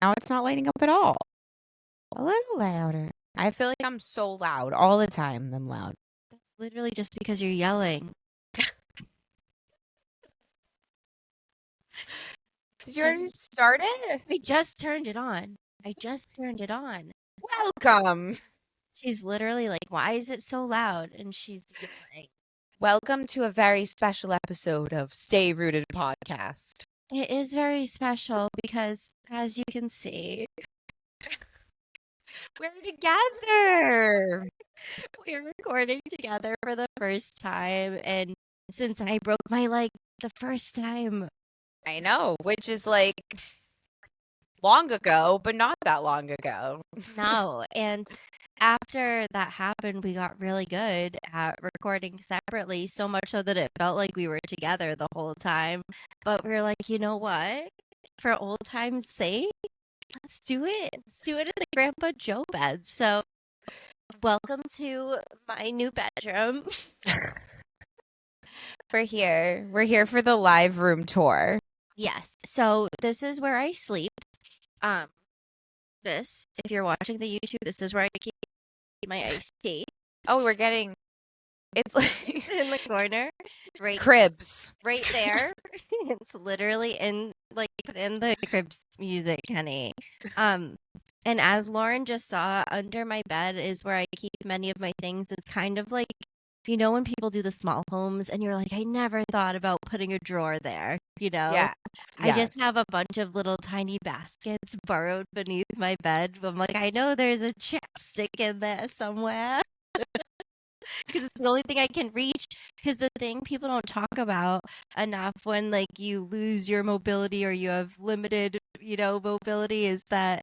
Now it's not lighting up at all. A little louder. I feel like I'm so loud all the time. I'm loud. That's literally just because you're yelling. Did you already start it? I just turned it on. Welcome. She's literally like, why is it so loud? And she's yelling. Welcome to a very special episode of Stay Rooted Podcast. It is very special because, as you can see, we're together. We're recording together for the first time. And since I broke my leg the first time. I know, which is like long ago, but not that long ago. No. And after that happened, we got really good at recording separately, so much so that it felt like we were together the whole time. But we were like, you know what? For old time's sake, let's do it. Let's do it in the Grandpa Joe bed. So welcome to my new bedroom. We're here for the live room tour. Yes. So this is where I sleep. This, if you're watching the YouTube, this is where I keep my iced tea. Oh, we're getting, it's like in the corner, right? Cribs, right there. It's literally in put in the Cribs music, honey. And as Lauren just saw, under my bed is where I keep many of my things. It's kind of like, you know, when people do the small homes and you're like, I never thought about putting a drawer there, you know? Yeah. I just have a bunch of little tiny baskets burrowed beneath my bed. I'm like, I know there's a chapstick in there somewhere. Because it's the only thing I can reach. Because the thing people don't talk about enough when like you lose your mobility or you have limited, mobility is that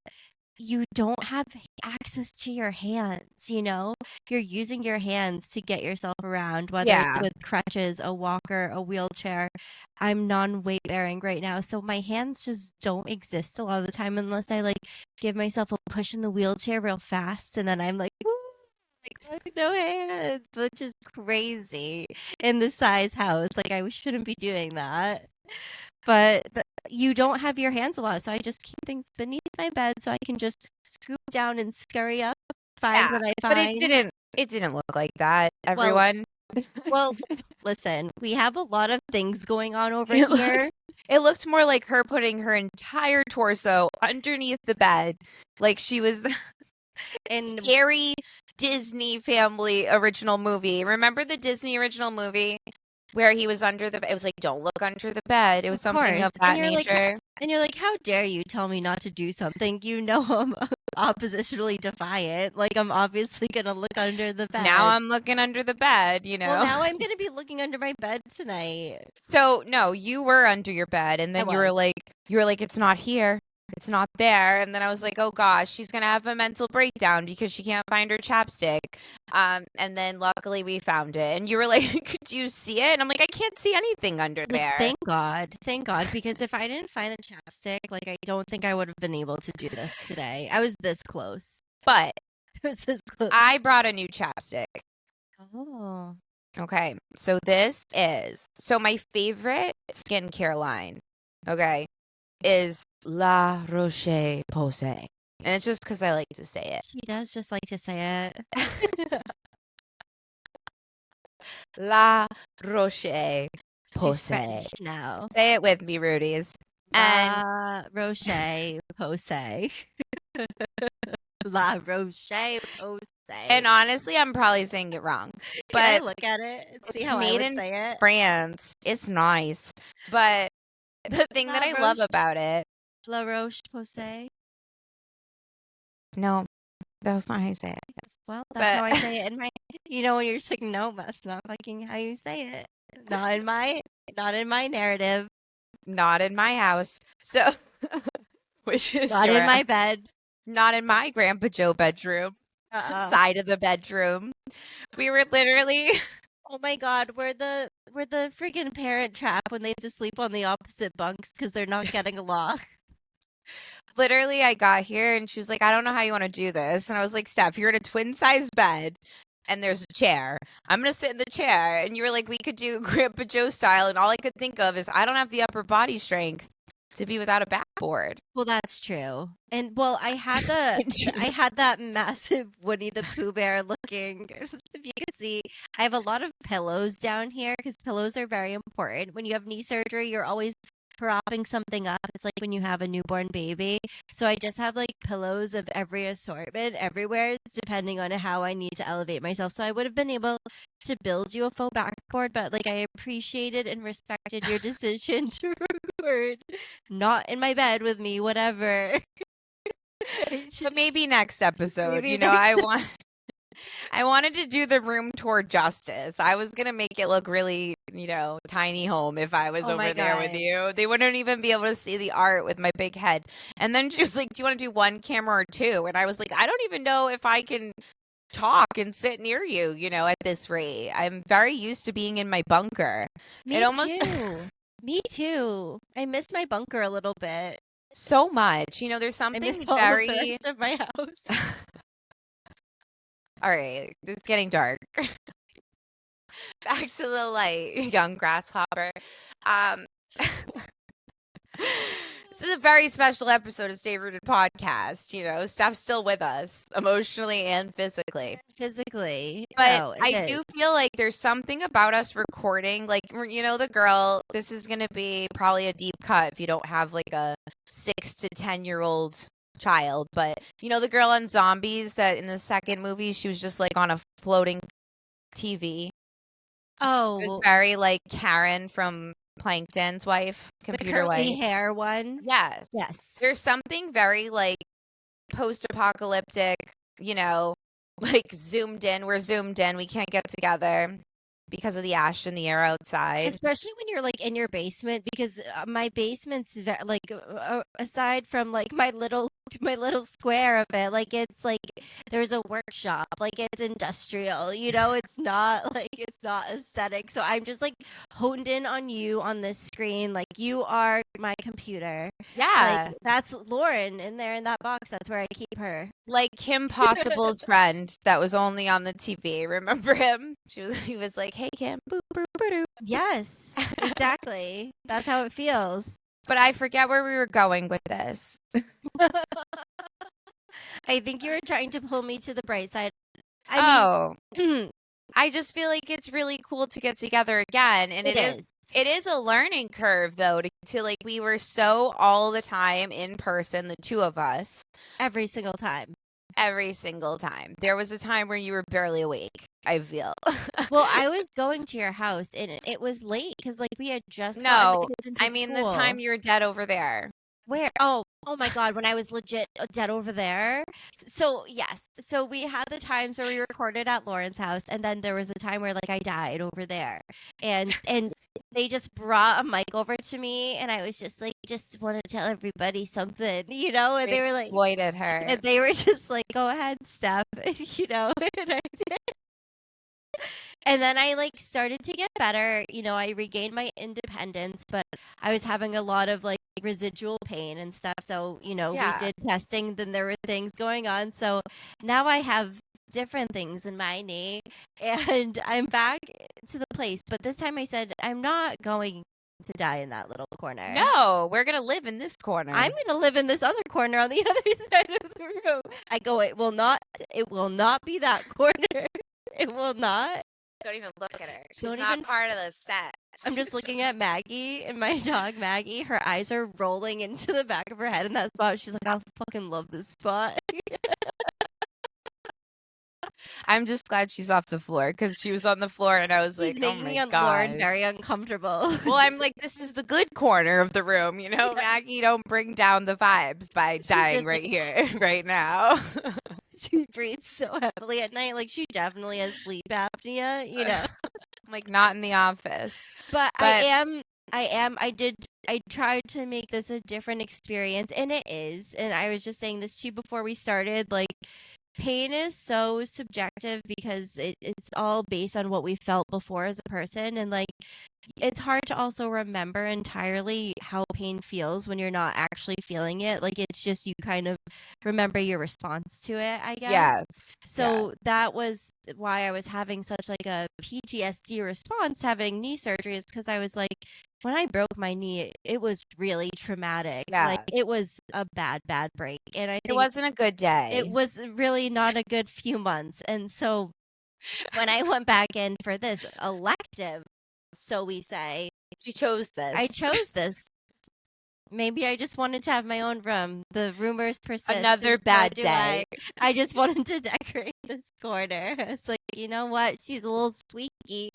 you don't have access to your hands, You're using your hands to get yourself around, whether it's with crutches, a walker, a wheelchair. I'm non-weight bearing right now, so my hands just don't exist a lot of the time unless I give myself a push in the wheelchair real fast, and then I'm like, woo, no hands, which is crazy in the size house. I shouldn't be doing that. But you don't have your hands a lot, so I just keep things beneath my bed so I can just scoop down and scurry up, find what I find. But it didn't look like that, everyone. Well, listen, we have a lot of things going on over here. It looked more like her putting her entire torso underneath the bed, like she was in scary Disney family original movie. Remember the Disney original movie where he was under the, it was like, don't look under the bed. It was something of that nature. And you're like, how dare you tell me not to do something? You know, I'm oppositionally defiant. I'm obviously going to look under the bed. Now I'm looking under the bed, Well, now I'm going to be looking under my bed tonight. So, no, you were under your bed. And then you were like, it's not here. It's not there. And then I was like, oh gosh, she's going to have a mental breakdown because she can't find her chapstick. And then luckily we found it. And you were like, could you see it? And I'm like, I can't see anything under there. Thank God. Because if I didn't find the chapstick, I don't think I would have been able to do this today. I was this close. But I was this close. I brought a new chapstick. Oh. Okay. So this is, my favorite skincare line, okay, is La Roche-Posay. And it's just because I like to say it. She does just like to say it. La Roche-Posay. Now. Say it with me, Rudies. La Roche-Posay. La Roche-Posay. And honestly, I'm probably saying it wrong. But can I look at it and see how I would say it? France. It's nice. But the thing that I love about it. La Roche-Posay. No, that's not how you say it. Well, that's how I say it in my. When you're just like, no, that's not fucking how you say it. Not in my narrative. Not in my house. So, which is not in my bed. Not in my Grandpa Joe bedroom. Side of the bedroom. We were literally. Oh my God, we're the freaking Parent Trap when they have to sleep on the opposite bunks because they're not getting along. Literally, I got here and she was like, I don't know how you want to do this. And I was like, Steph, you're in a twin size bed and there's a chair. I'm going to sit in the chair. And you were like, we could do Grandpa Joe style. And all I could think of is I don't have the upper body strength to be without a backboard. Well, that's true. And well, I had that massive Winnie the Pooh bear looking. If you can see, I have a lot of pillows down here because pillows are very important. When you have knee surgery, you're always propping something up. It's like when you have a newborn baby. So I just have like pillows of every assortment everywhere, depending on how I need to elevate myself. So I would have been able to build you a faux backboard, but like I appreciated and respected your decision to record not in my bed with me, whatever. But maybe next episode, Maybe I wanted to do the room tour justice. I was going to make it look really, tiny home if I was Oh my over there with God. you. They wouldn't even be able to see the art with my big head. And then she was like, "Do you want to do one camera or two?" And I was like, "I don't even know if I can talk and sit near you, at this rate. I'm very used to being in my bunker." Me too. Me too. I miss my bunker a little bit. So much. There's I something miss all of the rest of my house. All right, it's getting dark. Back to the light, young grasshopper. Um, this is a very special episode of Stay Rooted podcast. Steph's still with us emotionally and physically. But I do feel like there's something about us recording, like, the girl, this is going to be probably a deep cut if you don't have like a 6 to 10-year-old child. But the girl on Zombies that in the second movie, she was just like on a floating TV. Oh, It was very like Karen from Plankton's wife, computer the curly wife. hair one. Yes. There's something very like post-apocalyptic, like zoomed in. We're zoomed in. We can't get together because of the ash in the air outside. Especially when you're like in your basement, because my basement's like aside from like my little square of it, like it's like there's a workshop, like it's industrial, it's not like it's not aesthetic. So I'm just like honed in on you on this screen, like you are my computer. Yeah. Like that's Lauren in there in that box. That's where I keep her. Like Kim Possible's friend that was only on the TV. Remember him? He was like, "Hey Kim." Boop, boop, boop, boop. Yes, exactly. That's how it feels. But I forget where we were going with this. I think you were trying to pull me to the bright side. I just feel like it's really cool to get together again. And it is a learning curve though, to like, we were so all the time in person, the two of us. Every single time. There was a time where you were barely awake, I feel. Well, I was going to your house and it was late because like we had just No, I mean the time you were dead over there. Where? Oh my God, when I was legit dead over there. So yes, so we had the times where we recorded at Lauren's house, and then there was a time where like I died over there, and they just brought a mic over to me, and I was just like, just want to tell everybody something, and they were like, exploited her, and they were just like, go ahead, Steph, and I did. And then I like started to get better. I regained my independence, but I was having a lot of like residual pain and stuff. So, we did testing, then there were things going on. So now I have different things in my knee and I'm back to the place. But this time I said, I'm not going to die in that little corner. No, we're going to live in this corner. I'm going to live in this other corner on the other side of the room. I go, it will not be that corner. It will not. Don't even look at her. She's not part of the set. I'm just looking at Maggie and my dog Maggie. Her eyes are rolling into the back of her head in that spot. She's like, I fucking love this spot. I'm just glad she's off the floor because she was on the floor and I was like, oh my God. Lauren very uncomfortable. Well, I'm like, this is the good corner of the room, Maggie, don't bring down the vibes by dying right here, right now. She breathes so heavily at night. Like she definitely has sleep apnea, Like not in the office. But I tried to make this a different experience and it is. And I was just saying this to you before we started, like pain is so subjective because it's all based on what we felt before as a person. And like it's hard to also remember entirely how pain feels when you're not actually feeling it. Like it's just you kind of remember your response to it, I guess. Yes. Yeah. So that was why I was having such like a PTSD response having knee surgery is because I was like, when I broke my knee, it was really traumatic. Like Yeah. it was a bad, bad break. And I It think wasn't a good it day. was really not a good few months. And so when I went back in for this elective, so we say, She chose I this. chose this. Maybe I just wanted to have my own room. The rumors persist, Another and so bad do day. I just wanted to decorate this corner. It's like, you know what? She's a little squeaky.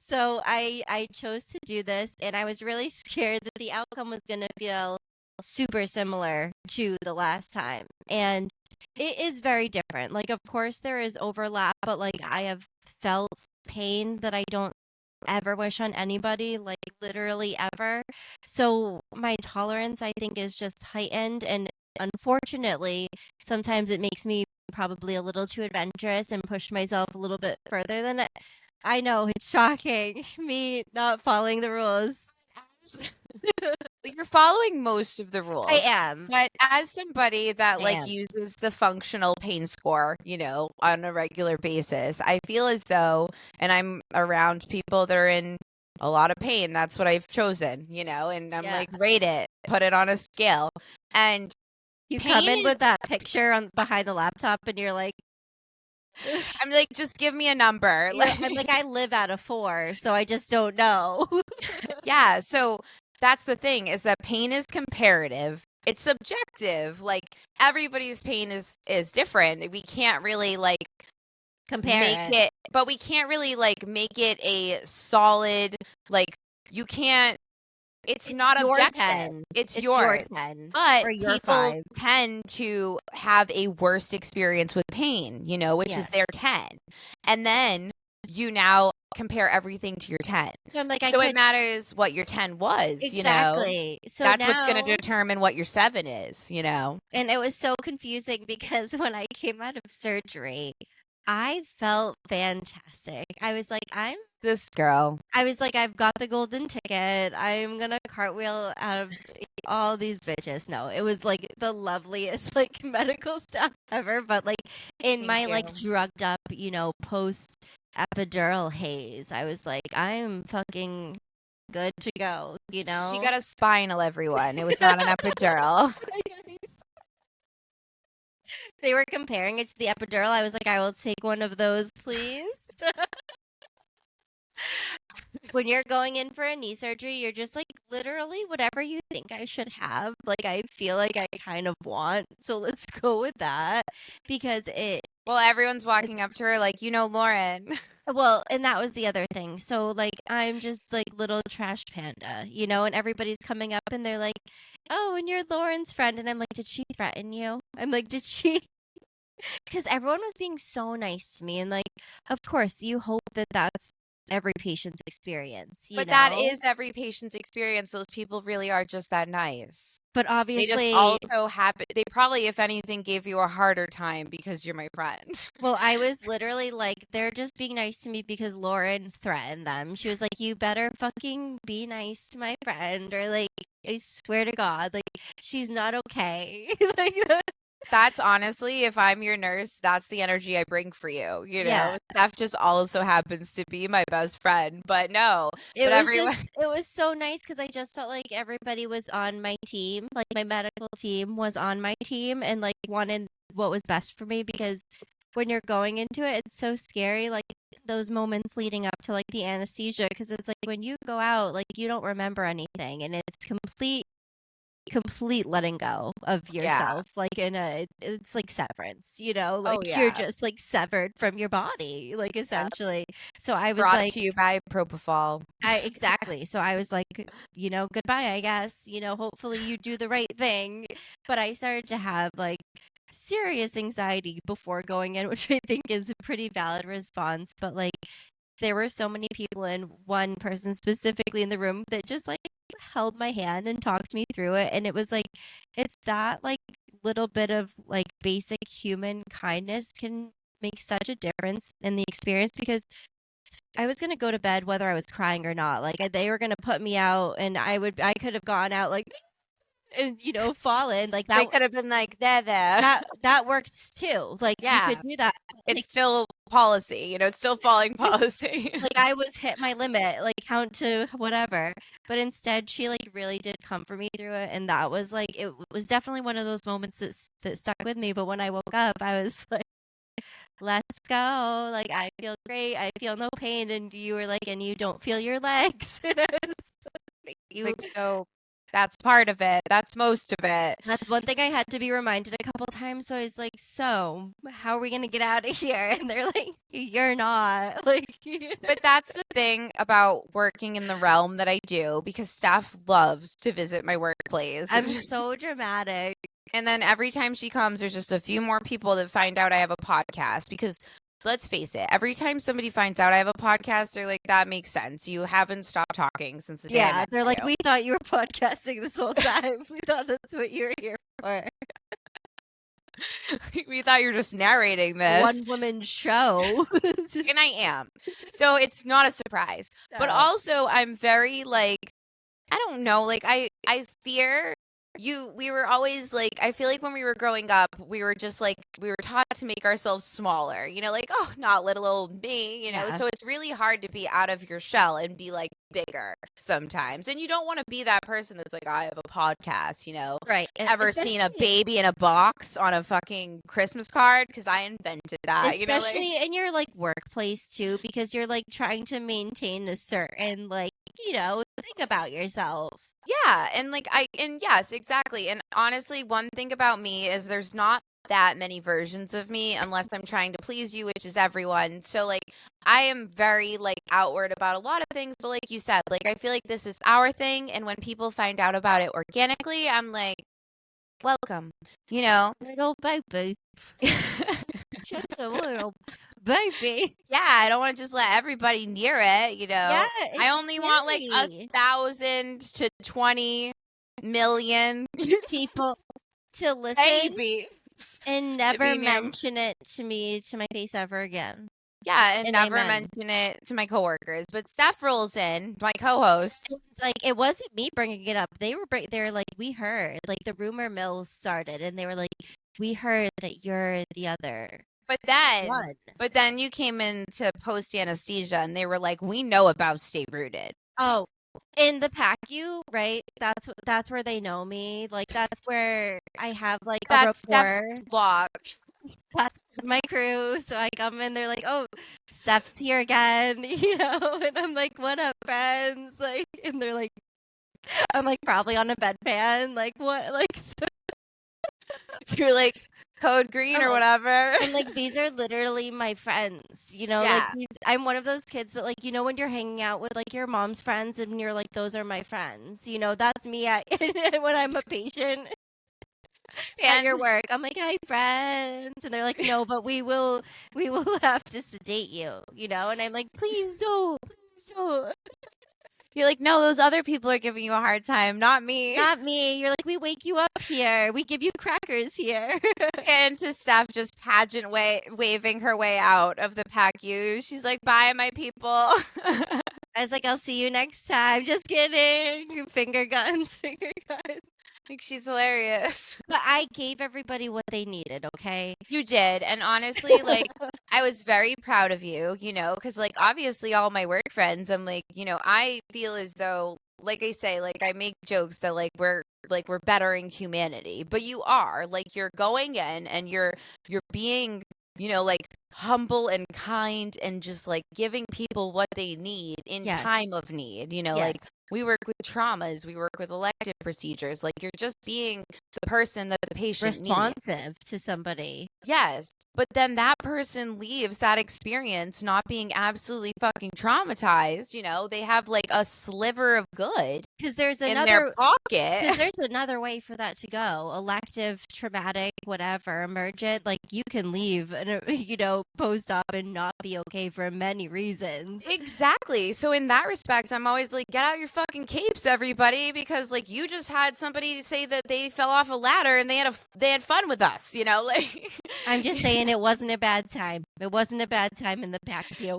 So I chose to do this, and I was really scared that the outcome was going to feel super similar to the last time. And it is very different. Like, of course, there is overlap, but like, I have felt pain that I don't ever wish on anybody, like literally ever. So my tolerance, I think, is just heightened. And unfortunately, sometimes it makes me probably a little too adventurous and push myself a little bit further than it. I know it's shocking, me not following the rules. You're following most of the I rules. am. But as somebody that I like am. uses the functional pain score, on a regular basis, I feel as though, and I'm around people that are in a lot of pain. That's what I've chosen, and I'm Yeah. like, rate it, put it on a scale. And You come pain in is, with that picture on behind the laptop, and you're like, I'm like, just give me a number. I'm like, I live at a 4, so I just don't know. Yeah, so that's the thing is that pain is comparative. It's subjective. Like everybody's pain is different. We can't really like make Compare it. it, but we can't really like make it a solid like you can't it's It's not your objective. 10. It's It's your yours. 10 But or your people 5. tend to have a worse experience with pain, which is Yes. their 10. And then you now compare everything to your 10. So I'm like, I So it could matters what your 10 was. exactly. So That's what's going to now, determine what your 7 is. and it was so confusing because when I came out of surgery, I felt fantastic. This girl. I was like, I've got the golden ticket. I'm gonna cartwheel out of all these bitches. No, it was like the loveliest like medical stuff ever. But like in Thank my you. like drugged up, post epidural haze, I was like, I'm fucking good to go. She got a spinal, everyone. It was not an epidural. They were comparing it to the epidural. I was like, I will take one of those, please. When you're going in for a knee surgery, you're just like literally whatever you think I should have. Like I feel like I kind of want. So let's go with that because Well, everyone's walking it's up to her like, Lauren. well, and that was the other thing. So like I'm just like little trash panda, and everybody's coming up and they're like, "Oh, and you're Lauren's friend." And I'm like, "Did she threaten you?" I'm like, "Did she?" Because everyone was being so nice to me and like of course you hope that that's every patient's experience, But that is every patient's experience. Those people really are just that nice. but They just obviously also happen. They probably, if anything, gave you a harder time because you're my friend. well, I was literally like, they're just being nice to me because Lauren threatened them. She was like, "You better fucking be nice to my friend," or like, "I swear to God, like she's not okay." Like, That's honestly, if I'm your nurse, that's the energy I bring for you. yeah, Steph just also happens to be my best friend, but no, it but was just, everyone. it was so nice because I just felt like everybody was on my team, like my medical team was on my team, and like wanted what was best for me because when you're going into it, it's so scary. Like those moments leading up to like the anesthesia, because it's like when you go out, like you don't remember anything, and it's complete letting go of Yeah. yourself, like it's like severance, Oh, like you're yeah. just like severed from your body, like Yeah. essentially. So I was Brought like, to you by Propofol. I exactly. So I was like, goodbye, I guess. Hopefully you do the right thing. But I started to have like serious anxiety before going in, which I think is a pretty valid response. But like there were so many people and one person specifically in the room that just like held my hand and talked me through it. And it was like it's that like little bit of like basic human kindness can make such a difference in the experience because I was gonna go to bed whether I was crying or not. Like they were gonna put me out, and I could have gone out like and fallen like They that. could have been like, there. That worked too. Like you Yeah. could do that. It's Like, still policy, it's still following policy. like I was hit my limit, like count to whatever. But instead, she like really did comfort me through it, and that was like it was definitely one of those moments that stuck with me. But when I woke up, I was like, "Let's go!" Like I feel great. I feel no pain, and you were like, "And you don't feel your legs." Like, so that's part of it. That's most of it. That's one thing I had to be reminded a couple times. So I was like, "So how are we gonna get out of here?" And they're like, "You're not." Like, But that's the thing about working in the realm that I do, because Steph loves to visit my workplace. I'm so dramatic. And then every time she comes, there's just a few more people that find out I have a podcast, because let's face it, every time somebody finds out I have a podcast, they're like, that makes sense. You haven't stopped talking since the day I met They're like, you." "We thought you were podcasting this whole time. We thought that's what you were here for." We thought you were just narrating this. One woman show. And I am. So it's not a surprise. But No. also I'm very like, I don't know, like I fear we were always like, I feel like when we were growing up, we were just like, we were taught to make ourselves smaller, like, oh, not little old me, Yeah. so it's really hard to be out of your shell and be like bigger sometimes. And you don't want to be that person that's like, I have a podcast, Right. ever seen a baby in a box on a fucking Christmas card? Because I invented that. Especially in your like workplace too, because you're like trying to maintain a certain like, think about yourself. Yeah, and yes, exactly. And honestly, one thing about me is there's not that many versions of me unless I'm trying to please you, which is everyone. So like I am very like outward about a lot of things, but like you said, like I feel like this is our thing, and when people find out about it organically, I'm like, welcome. Little baby. Just a little baby. Yeah, I don't want to just let everybody near it, Yeah, I only want like scary. 1,000 to 20 million people to listen babies. and never be near- mention it to my face ever again. Yeah, and never amen. mention it to my coworkers. But Steph rolls in, my co-host. It's like it wasn't me bringing it up. They're like, we heard, like the rumor mill started, and they were like, we heard that you're the other But one. then you came into post anesthesia, and they were like, we know about Stay Rooted. Oh, in the PACU, right? That's where they know me. Like that's where I have like That's a rapport. Steph's blog. That's my crew. So I come in, they're like, "Oh, Steph's here again," and I'm like, "What up, friends?" Like, and they're like, I'm like probably on a bedpan, like what, like. So You're like code green or whatever. I'm like, these are literally my friends, Yeah. like I'm one of those kids that like, when you're hanging out with like your mom's friends and you're like, those are my friends, that's me when I'm a patient at your work. I'm like, hi friends. And they're like, no, but we will have to sedate you, and I'm like, please don't. You're like, no, those other people are giving you a hard time, not me. Not me. You're like, we wake you up here. We give you crackers here. And to Steph just pageant waving her way out of the PACU. She's like, bye, my people. I was like, I'll see you next time. Just kidding. Finger guns. Like, she's hilarious. But I gave everybody what they needed, okay? You did. And honestly, like, I was very proud of you, because, like, obviously all my work friends, I'm like, I feel as though, like I say, like, I make jokes that, like, we're bettering humanity. But you are. Like, you're going in and you're being, like, humble and kind and just, like, giving people what they need in time of need, like, we work with traumas, we work with elective procedures, like, you're just being the person that the patient responsive needs. to somebody. Yes, but then that person leaves that experience not being absolutely fucking traumatized, they have, like, a sliver of good because there's in their pocket. Because there's another way for that to go. Elective, traumatic, whatever, emergent. Like you can leave and post op and not be okay for many reasons. Exactly. So in that respect, I'm always like, get out your fucking capes, everybody, because like you just had somebody say that they fell off a ladder and they had fun with us, like I'm just saying it wasn't a bad time. It wasn't a bad time in the patio.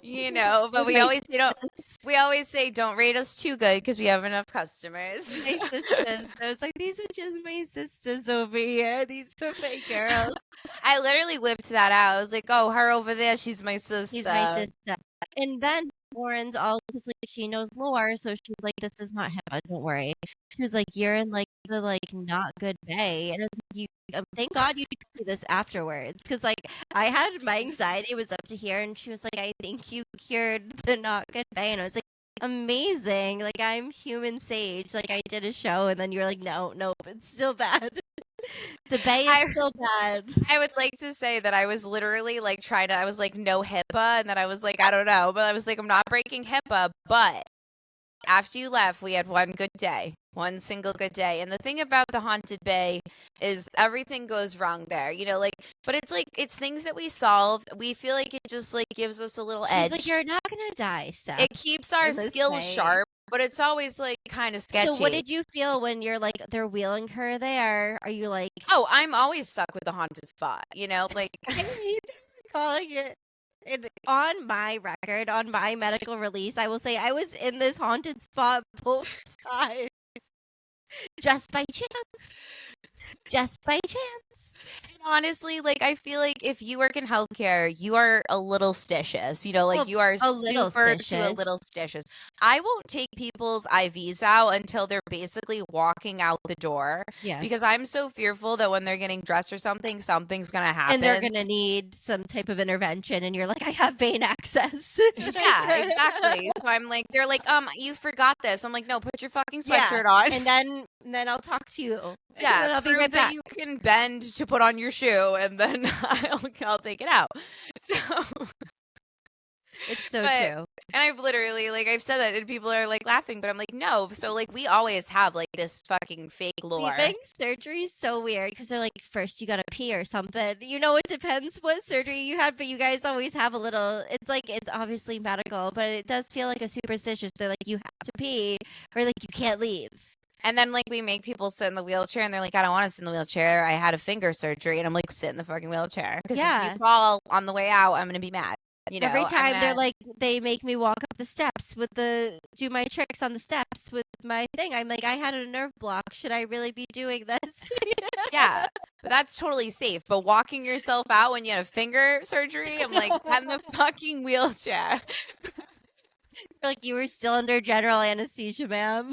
but we always say don't rate us too good because we have enough customers. My sisters. I was like, these are just my sisters over here. These are my girls. I literally whipped that out. I was like, oh, her over there, she's my sister. She's my sister. And then Lauren's all because like she knows lore, so she's like, this is not HIPAA, don't worry. She was like, you're in like the like not good bay. And I was like, thank God you told me this afterwards. Cause like I had my anxiety was up to here and she was like, I think you cured the not good bay. And I was like, amazing. Like I'm human sage. Like I did a show and then you were like, no, it's still bad. The bay is still bad. I would like to say that I was literally like I was like, no HIPAA. And then I was like, I don't know. But I was like, I'm not breaking HIPAA. But after you left, we had one single good day. And the thing about the Haunted Bay is everything goes wrong there, but it's things that we solve. We feel like it just like gives us a little edge. She's like, you're not going to die, Steph. It keeps our skills sharp. But it's always like kind of sketchy. So what did you feel when you're like they're wheeling her there? Are you like, oh, I'm always stuck with the haunted spot, like calling it. And on my record, on my medical release, I will say I was in this haunted spot both times. Just by chance. Just by chance. And honestly, like I feel like if you work in healthcare, you are a little stitious. You are a little stitious. I won't take people's IVs out until they're basically walking out the door. Yes. Because I'm so fearful that when they're getting dressed or something's gonna happen. And they're gonna need some type of intervention and you're like, I have vein access. Yeah, exactly. So I'm like, they're like, you forgot this. I'm like, no, put your fucking sweatshirt on. And then I'll talk to you. Yeah, and I'll be prove right that back. you can bend to put on your shoe, and then I'll take it out. So it's so true. And I've literally I've said that, and people are like laughing, but I'm like, no. So like we always have like this fucking fake lore. I think surgery is so weird because they're like, first you gotta pee or something. It depends what surgery you had, but you guys always have a little. It's like it's obviously medical, but it does feel like a superstitious. They're like, you have to pee, or like you can't leave. And then, we make people sit in the wheelchair, and they're like, I don't want to sit in the wheelchair. I had a finger surgery. And I'm like, sit in the fucking wheelchair. Because if you fall on the way out, I'm going to be mad. Every time they're like, they make me walk up the steps do my tricks on the steps with my thing. I'm like, I had a nerve block. Should I really be doing this? Yeah, but that's totally safe. But walking yourself out when you had a finger surgery, I'm like, get in the fucking wheelchair. Like you were still under general anesthesia, ma'am.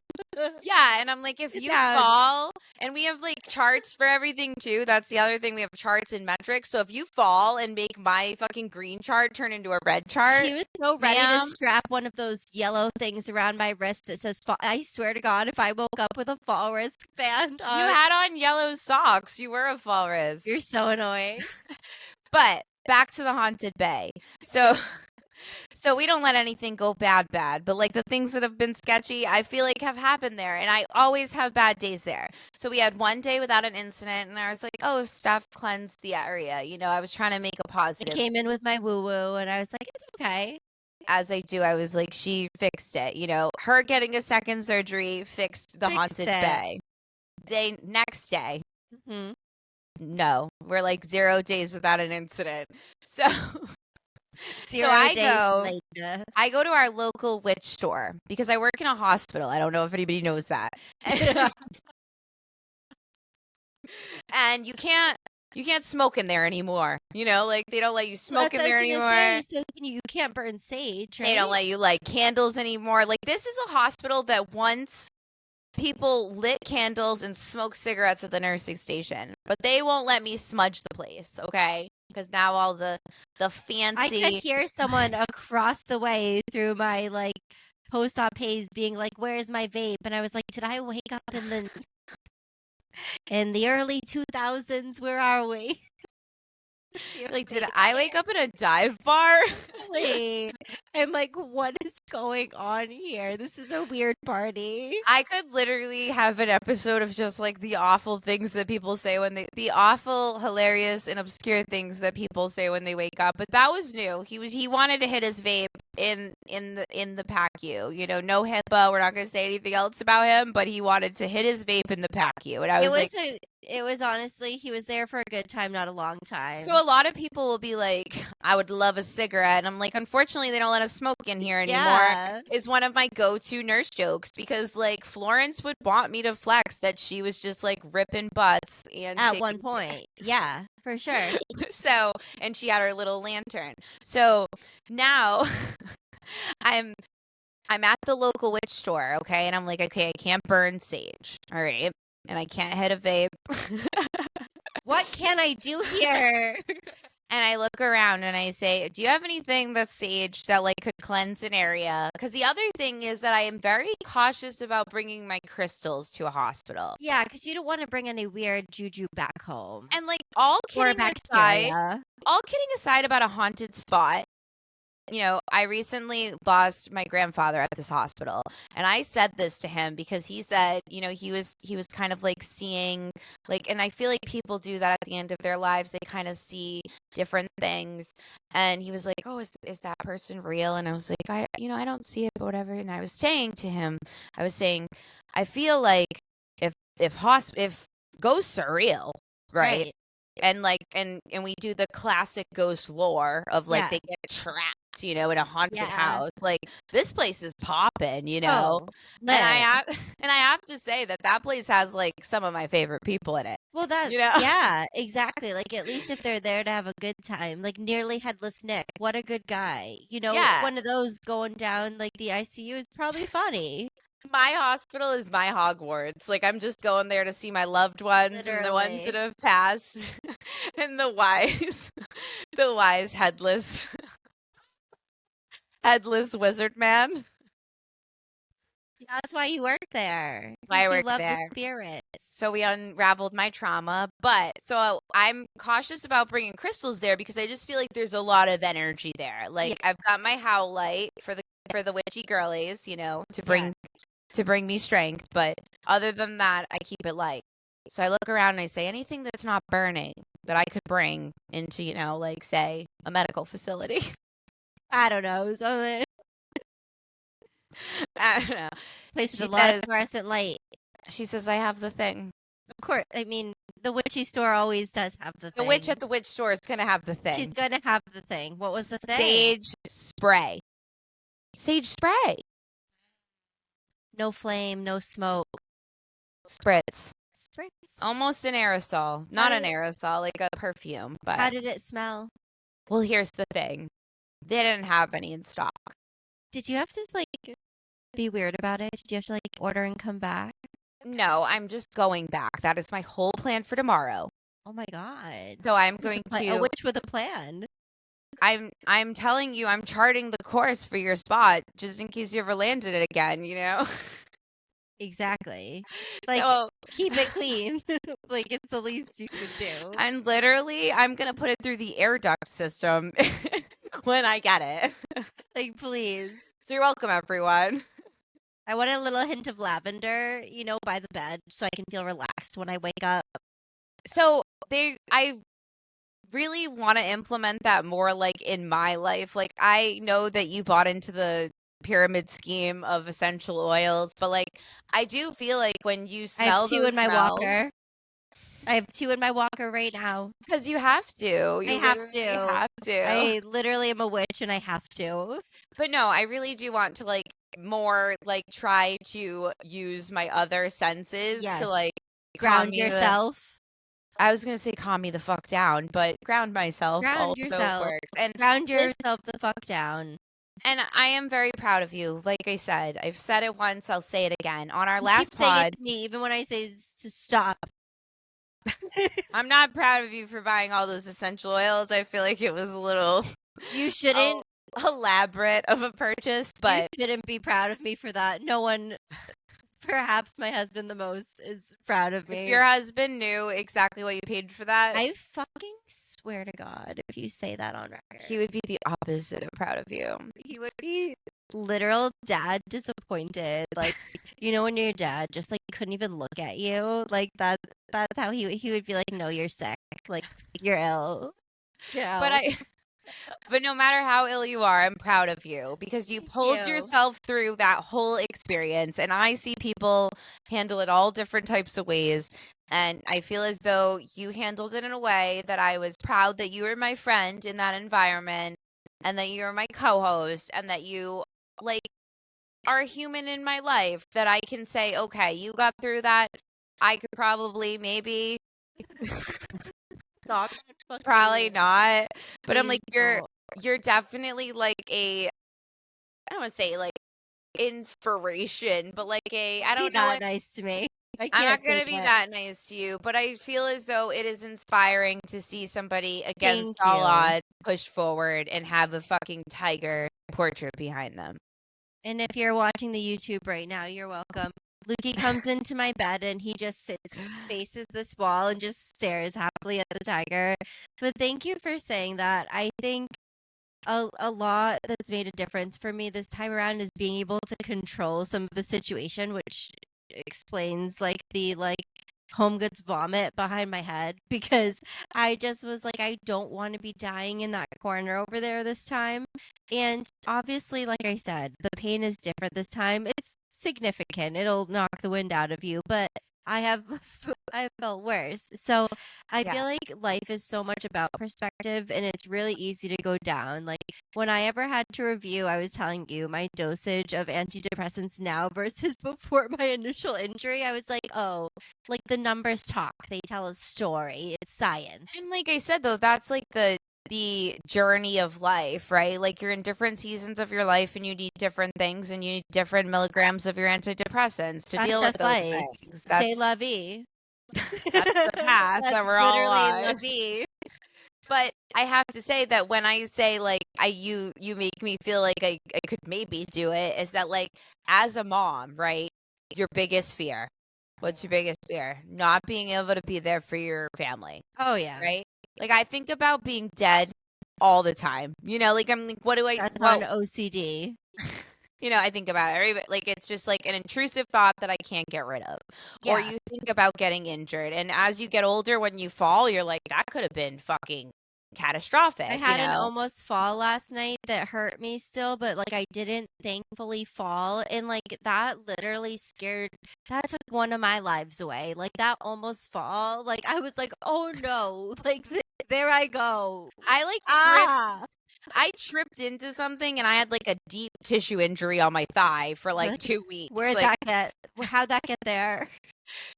Yeah, and I'm like, if you fall, and we have charts for everything too. That's the other thing. We have charts and metrics. So if you fall and make my fucking green chart turn into a red chart, she was so ready to strap one of those yellow things around my wrist that says fall. I swear to God, if I woke up with a fall risk band on, you had on yellow socks. You were a fall risk. You're so annoying. But back to the Haunted Bay. So we don't let anything go bad, but the things that have been sketchy, I feel like have happened there, and I always have bad days there. So we had one day without an incident, and I was like, oh, Steph cleansed the area. I was trying to make a positive. I came in with my woo-woo, and I was like, it's okay. As I do, I was like, she fixed it. Her getting a second surgery fixed the Haunted Bay. Next day. Mm-hmm. No, we're 0 days without an incident. So... I go to our local witch store because I work in a hospital. I don't know if anybody knows that. And you can't smoke in there anymore. They don't let you smoke in there anymore. So you can't burn sage, right? They don't let you light candles anymore. This is a hospital that once people lit candles and smoked cigarettes at the nursing station, but they won't let me smudge the place, okay? Because now all the fancy... I could hear someone across the way through my, post-op haze being like, where's my vape? And I was like, did I wake up in the early 2000s? Where are we? Like, did I wake up in a dive bar? Really? I'm like, what is going on here? This is a weird party. I could literally have an episode of just like the awful things that people say the awful, hilarious, and obscure things that people say when they wake up. But that was new. He wanted to hit his vape in the PACU. You know, no HIPAA. We're not going to say anything else about him, but he wanted to hit his vape in the PACU, and I was like. It was honestly, he was there for a good time, not a long time. So a lot of people will be like, I would love a cigarette. And I'm like, unfortunately, they don't let us smoke in here anymore. Yeah. Is one of my go-to nurse jokes because like Florence would want me to flex that she was just like ripping butts and at one point. Yeah, for sure. So, and she had her little lantern. So now I'm at the local witch store, okay? And I'm like, okay, I can't burn sage. All right. And I can't hit a vape. What can I do here? And I look around and I say, do you have anything that's sage that like could cleanse an area? Because the other thing is that I am very cautious about bringing my crystals to a hospital. Yeah, because you don't want to bring any weird juju back home. And like all kidding aside about a haunted spot, you know, I recently lost my grandfather at this hospital, and I said this to him because he said, you know, he was kind of like seeing like, and I feel like people do that at the end of their lives. They kind of see different things, and he was like, oh, is that person real? And I was like, I don't see it, but whatever. And I was saying to him, I feel like if ghosts are real, right? And like and we do the classic ghost lore of like they get trapped, you know, in a haunted house. Like this place is popping, you know. And I have to say that place has like some of my favorite people in it. Well, yeah, exactly. Like at least if they're there to have a good time, like Nearly Headless Nick, what a good guy. You know, one of those going down like the ICU is probably funny. My hospital is my Hogwarts. Like I'm just going there to see my loved ones and the ones that have passed, and the wise headless wizard man. That's why you work there. I work there. The spirits. So we unraveled my trauma, but so I'm cautious about bringing crystals there because I just feel like there's a lot of energy there. Like I've got my howl light for the witchy girlies, you know, to bring me strength, but other than that, I keep it light. So I look around and I say anything that's not burning that I could bring into, you know, like say a medical facility. I don't know, something. I don't know. Place with a lot of fluorescent light. She says I have the thing. Of course, I mean the witchy store always does have the thing. The witch at the witch store is gonna have the thing. She's gonna have the thing. What was the thing? Sage spray. Sage spray. No flame, no smoke. Spritz. Almost an aerosol. Not an aerosol, like a perfume. But how did it smell? Well, here's the thing. They didn't have any in stock. Did you have to like be weird about it? Did you have to like order and come back? No, I'm just going back. That is my whole plan for tomorrow. Oh my god. So I'm going to a witch with a plan. I'm telling you, I'm charting the course for your spot just in case you ever landed it again, you know? Exactly. Like, keep it clean. Like, it's the least you could do. And literally, I'm going to put it through the air duct system when I get it. Like, please. So you're welcome, everyone. I want a little hint of lavender, you know, by the bed so I can feel relaxed when I wake up. So I really want to implement that more like in my life. Like I know that you bought into the pyramid scheme of essential oils, but like I do feel like when you smell I have two in my smells, walker. I have two in my walker right now. Because you have to. I have to. I literally am a witch and I have to. But no, I really do want to like more like try to use my other senses to like ground yourself. I was going to say calm me the fuck down, but ground myself also works. And ground yourself the fuck down. And I am very proud of you. Like I said, I've said it once, I'll say it again. On our last pod, it to me, even when I say to stop. I'm not proud of you for buying all those essential oils. I feel like it was a little you shouldn't elaborate of a purchase, but you shouldn't be proud of me for that. No one perhaps my husband the most is proud of me. If your husband knew exactly what you paid for that, I fucking swear to God, if you say that on record, he would be the opposite of proud of you. he would be literal dad disappointed. Like, when your dad just like couldn't even look at you, like that's how he would be like, no, you're sick, like you're ill. But but no matter how ill you are, I'm proud of you because you pulled yourself through that whole experience. And I see people handle it all different types of ways. And I feel as though you handled it in a way that I was proud that you were my friend in that environment and that you were my co-host and that you like are a human in my life that I can say, okay, you got through that. I could probably maybe Not probably not. But I'm like, painful. you're definitely like I don't want to say like inspiration, but like I Be don't know that what. nice to me. I I'm can't not going take to be it. that nice to you, but I feel as though it is inspiring to see somebody against Thank all you. odds push forward and have a fucking tiger portrait behind them. And if you're watching the YouTube right now, you're welcome. Lukey comes into my bed and he just sits, faces this wall and just stares happily at the tiger. But thank you for saying that. I think a lot that's made a difference for me this time around is being able to control some of the situation, which explains like the home goods vomit behind my head because I just was like, I don't want to be dying in that corner over there this time. And obviously, like I said, the pain is different this time. It's significant. It'll knock the wind out of you, but I have I felt worse. So I Yeah. feel like life is so much about perspective and it's really easy to go down. Like when I ever had to review, I was telling you my dosage of antidepressants now versus before my initial injury. I was like, oh, like the numbers talk. They tell a story. It's science. And like I said though, that's like the journey of life, right? Like you're in different seasons of your life and you need different things and you need different milligrams of your antidepressants to That's deal with just those life. things. C'est la vie. That's the path That's that we're all literally la on. vie. But I have to say that when I say like you make me feel like I could maybe do it, is that like as a mom, right? Your biggest fear. What's your biggest fear? Not being able to be there for your family, Oh yeah. right? Like I think about being dead all the time. Like I'm like, what do I That's what on OCD. I think about it. Like it's just like an intrusive thought that I can't get rid of. Or Yeah. you think about getting injured, and as you get older, when you fall, you're like, that could have been fucking catastrophic. I had an almost fall last night that hurt me still, but like I didn't thankfully fall. And like that literally that took one of my lives away. Like that almost fall. Like I was like, oh no, like there I go. I like tripped. I tripped into something, and I had like a deep tissue injury on my thigh for like 2 weeks. Where'd Like, that get? How'd that get there?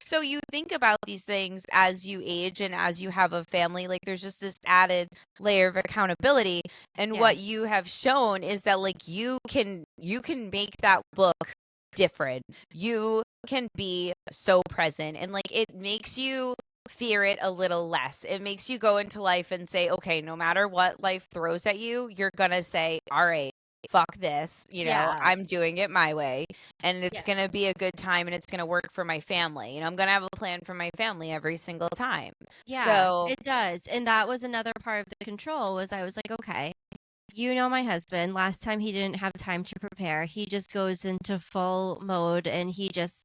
so you think about these things as you age and as you have a family, like there's just this added layer of accountability. And what you Yes. have shown is that like you can make that look different. You can be so present, and like it makes you fear it a little less. It makes you go into life and say, okay, no matter what life throws at you, you're gonna say, all right, fuck this, Yeah. I'm doing it my way, and it's Yes. gonna be a good time, and it's gonna work for my family. I'm gonna have a plan for my family every single time. Yeah, So it does. And that was another part of the control was I was like, okay, my husband, last time he didn't have time to prepare. He just goes into full mode and he gets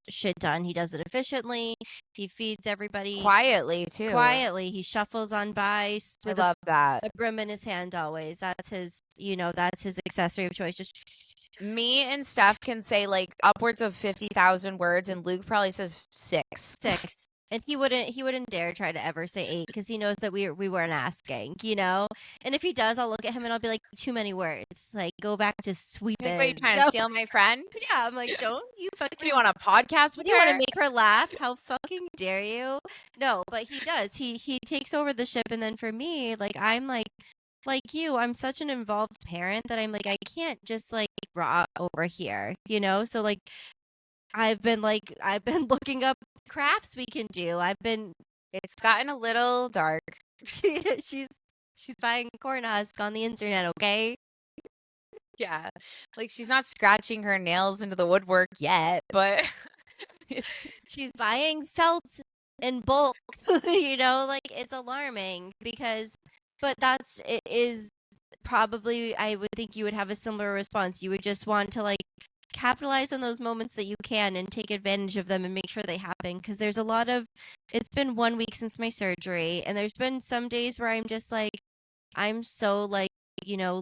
shit done. He does it efficiently. He feeds everybody quietly too. quietly. He shuffles on by I with love that. a broom in his hand always. That's his accessory of choice. Just Me and Steph can say like upwards of 50,000 words, and Luke probably says 6. 6. And he wouldn't dare try to ever say 8 because he knows that we weren't asking, And if he does, I'll look at him and I'll be like, too many words. Like, go back to sweeping. Like, what are you trying to steal my friend? Yeah, I'm like, don't you fucking. What do you want a podcast with You want to her? make her laugh? How fucking dare you? No, but he does. He takes over the ship, and then for me, like I'm like you, I'm such an involved parent that I'm like I can't just like rot over here, So like I've been looking up crafts we can do. It's gotten a little dark. she's buying corn husk on the internet, okay? Yeah. Like, she's not scratching her nails into the woodwork yet, but she's buying felt in bulk. Like it's alarming because, but it is probably, I would think you would have a similar response. You would just want to like capitalize on those moments that you can and take advantage of them and make sure they happen. Because it's been 1 week since my surgery, and there's been some days where I'm just like, I'm so like,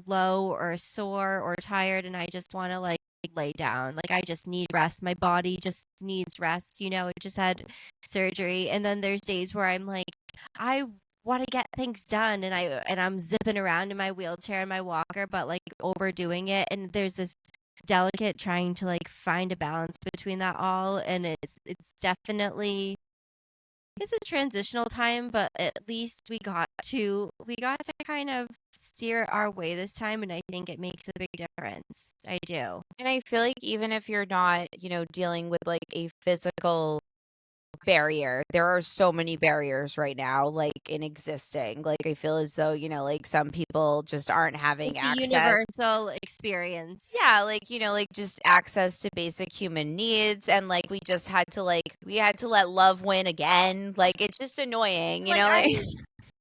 low or sore or tired, and I just want to like lay down. Like I just need rest. My body just needs rest. It just had surgery. And then there's days where I'm like, I want to get things done, and I'm zipping around in my wheelchair and my walker, but like overdoing it. And there's this delicate trying to like find a balance between that all, and it's definitely, it's a transitional time, but at least we got to kind of steer our way this time, and I think it makes a big difference. I do. and I feel like even if you're not, dealing with like a physical barrier, there are so many barriers right now, like in existing. Like I feel as though, like some people just aren't having It's a access. universal experience. Yeah, like, like just access to basic human needs. And like we had to let love win again. Like it's just annoying, Like like